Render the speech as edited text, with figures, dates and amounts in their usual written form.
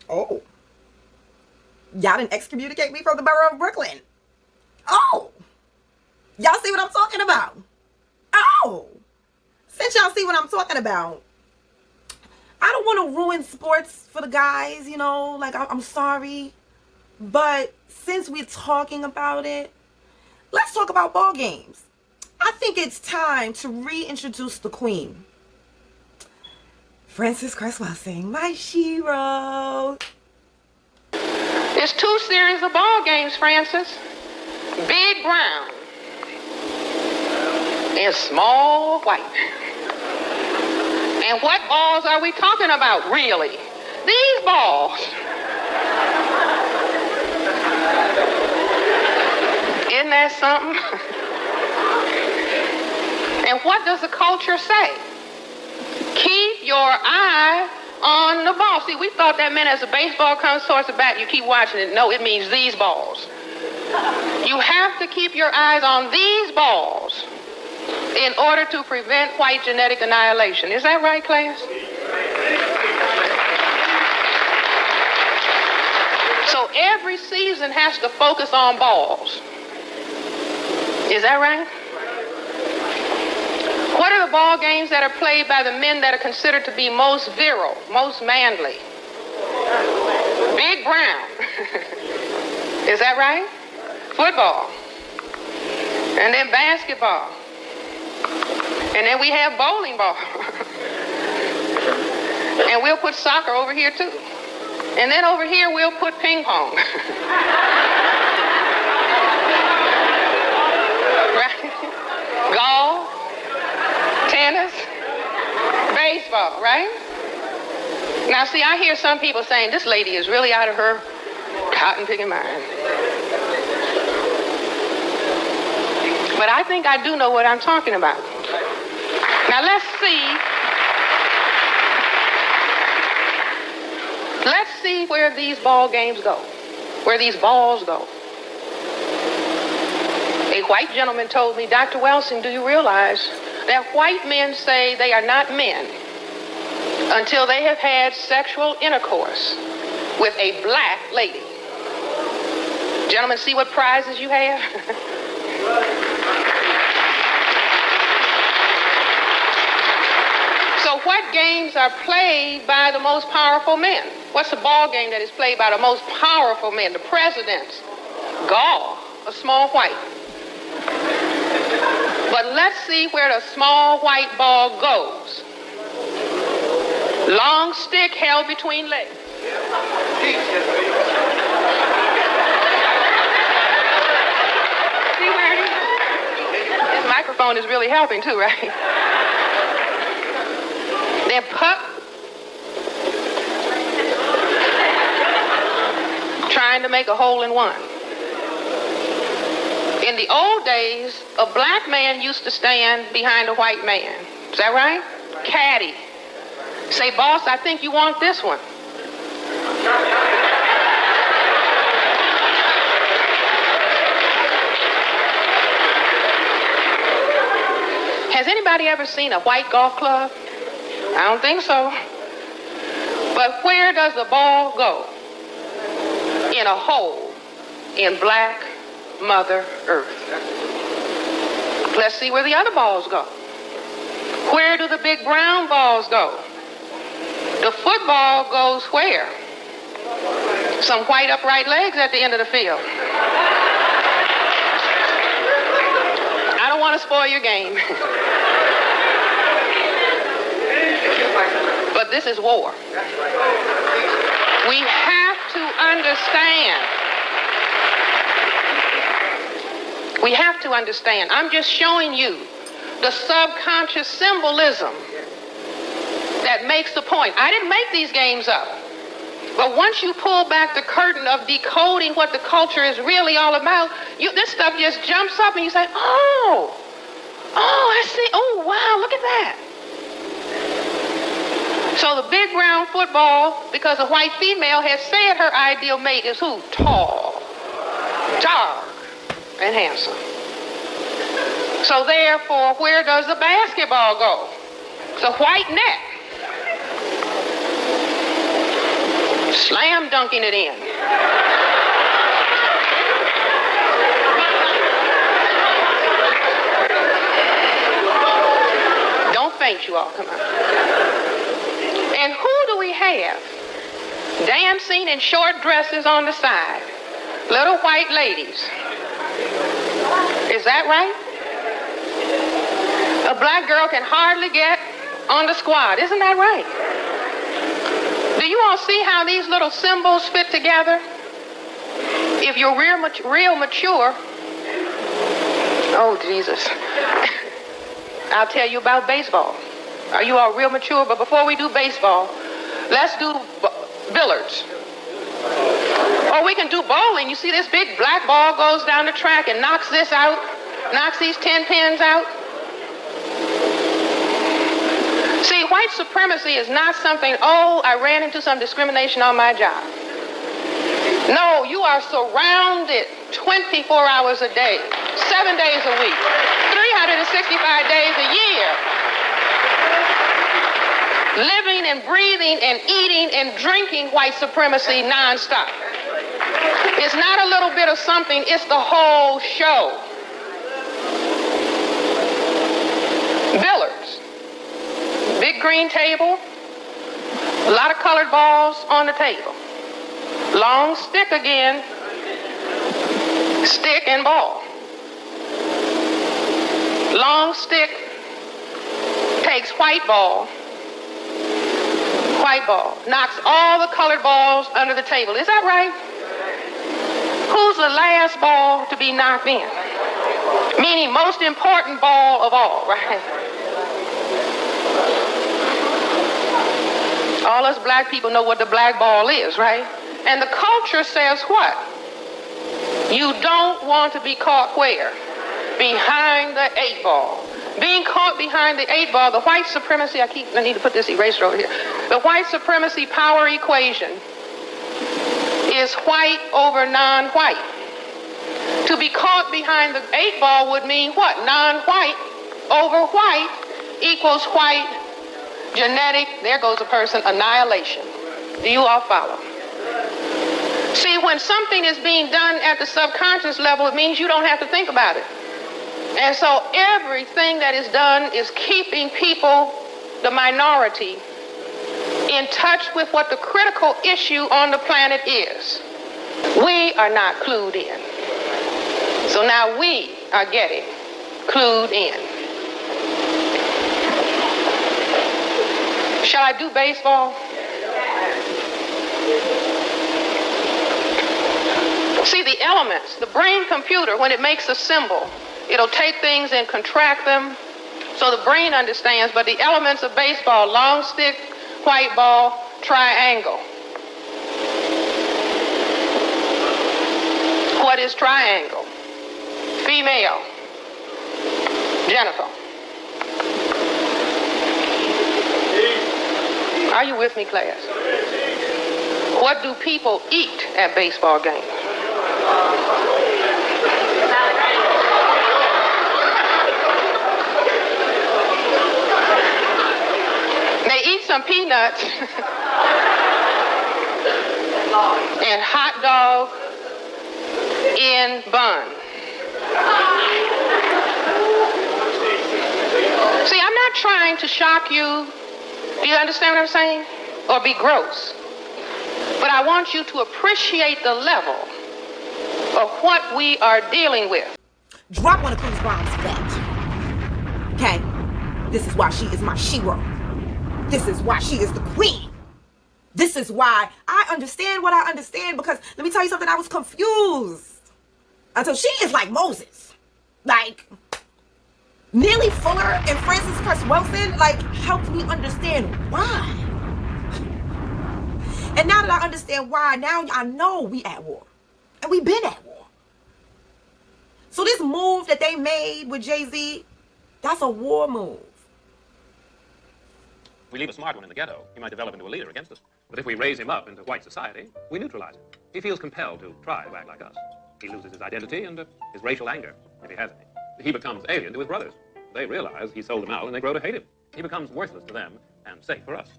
Oh. Y'all didn't excommunicate me from the borough of Brooklyn. Oh. Y'all see what I'm talking about? Oh. Since y'all see what I'm talking about, I don't want to ruin sports for the guys, you know, like I'm sorry. But since we're talking about it, let's talk about ball games. I think it's time to reintroduce the queen. Frances Cress Welsing, my shero. There's 2 series of ball games, Frances. Big brown and small white. And what balls are we talking about, really? These balls. Isn't that something? And what does the culture say? Keep your eye on the ball. See, we thought that meant as a baseball comes towards the bat, you keep watching it. No, it means these balls. You have to keep your eyes on these balls in order to prevent white genetic annihilation. Is that right, class? So every season has to focus on balls. Is that right? What are the ball games that are played by the men that are considered to be most virile, most manly? Big brown. Is that right? Football. And then basketball. And then we have bowling ball. And we'll put soccer over here too. And then over here we'll put ping pong. Right? Golf, tennis, baseball, right? Now see, I hear some people saying this lady is really out of her cotton picking mind. But I think I do know what I'm talking about. Now let's see where these ball games go, where these balls go. A white gentleman told me, Dr. Welsing, do you realize that white men say they are not men until they have had sexual intercourse with a black lady? Gentlemen, see what prizes you have? So what games are played by the most powerful men? What's the ball game that is played by the most powerful men, the presidents? Golf, a small white. But let's see where the small white ball goes. Long stick held between legs. See where it is? This microphone is really helping too, right? Then puck. Trying to make a hole in one. In the old days, a black man used to stand behind a white man. Is that right? Caddy. Say, boss, I think you want this one. Has anybody ever seen a white golf club? I don't think so. But where does the ball go? In a hole in black Mother Earth. Let's see where the other balls go. Where do the big brown balls go? The football goes where? Some white upright legs at the end of the field. I don't want to spoil your game. But this is war. We have to understand. We have to understand. I'm just showing you the subconscious symbolism that makes the point. I didn't make these games up. But once you pull back the curtain of decoding what the culture is really all about, this stuff just jumps up and you say, oh, I see. Oh, wow, look at that. So the big brown football, because a white female has said her ideal mate is who? Tall, dark, and handsome. So therefore, where does the basketball go? It's a white net. Slam dunking it in. Don't faint, you all. Come on. And who do we have dancing in short dresses on the side? Little white ladies. Is that right? A black girl can hardly get on the squad. Isn't that right? Do you all see how these little symbols fit together? If you're real mature, oh Jesus, I'll tell you about baseball. Are you all real mature? But before we do baseball, let's do billiards. Or we can do bowling. You see this big black ball goes down the track and knocks this out, knocks these 10 pins out. See, white supremacy is not something, oh, I ran into some discrimination on my job. No, you are surrounded 24 hours a day, 7 days a week, 365 days a year, living and breathing and eating and drinking white supremacy nonstop. It's not a little bit of something, it's the whole show. Billiards. Big green table, a lot of colored balls on the table. Long stick again, stick and ball. Long stick takes white ball, knocks all the colored balls under the table. Is that right? Who's the last ball to be knocked in? Meaning most important ball of all, right? All us black people know what the black ball is, right? And the culture says what? You don't want to be caught where? Behind the 8 ball. Being caught behind the 8 ball, the white supremacy, I need to put this eraser over here. The white supremacy power equation is white over non-white. To be caught behind the 8 ball would mean what? Non-white over white equals white. Genetic, there goes a person, annihilation. Do you all follow? See, when something is being done at the subconscious level, it means you don't have to think about it. And so everything that is done is keeping people, the minority, in touch with what the critical issue on the planet is. We are not clued in. So now we are getting clued in. Shall I do baseball? See, the elements, the brain computer, when it makes a symbol, it'll take things and contract them so the brain understands, but the elements of baseball, long stick, white ball, triangle. What is triangle? Female, genital. Are you with me, class? What do people eat at baseball games? They eat some peanuts and hot dog in bun. See, I'm not trying to shock you. Do you understand what I'm saying? Or be gross. But I want you to appreciate the level of what we are dealing with. Drop one of Queen's bombs for that. Okay? This is why she is my shero. This is why she is the queen. This is why I understand what I understand, because let me tell you something, I was confused. Until she is like Moses. Like, Neely Fuller and Francis Cress Wilson, like, helped me understand why. And now that I understand why, now I know we at war. And we been at war. So this move that they made with JayZ, that's a war move. If we leave a smart one in the ghetto, he might develop into a leader against us. But if we raise him up into white society, we neutralize him. He feels compelled to try to act like us. He loses his identity and his racial anger, if he has any. He becomes alien to his brothers. They realize he sold them out and they grow to hate him. He becomes worthless to them and safe for us.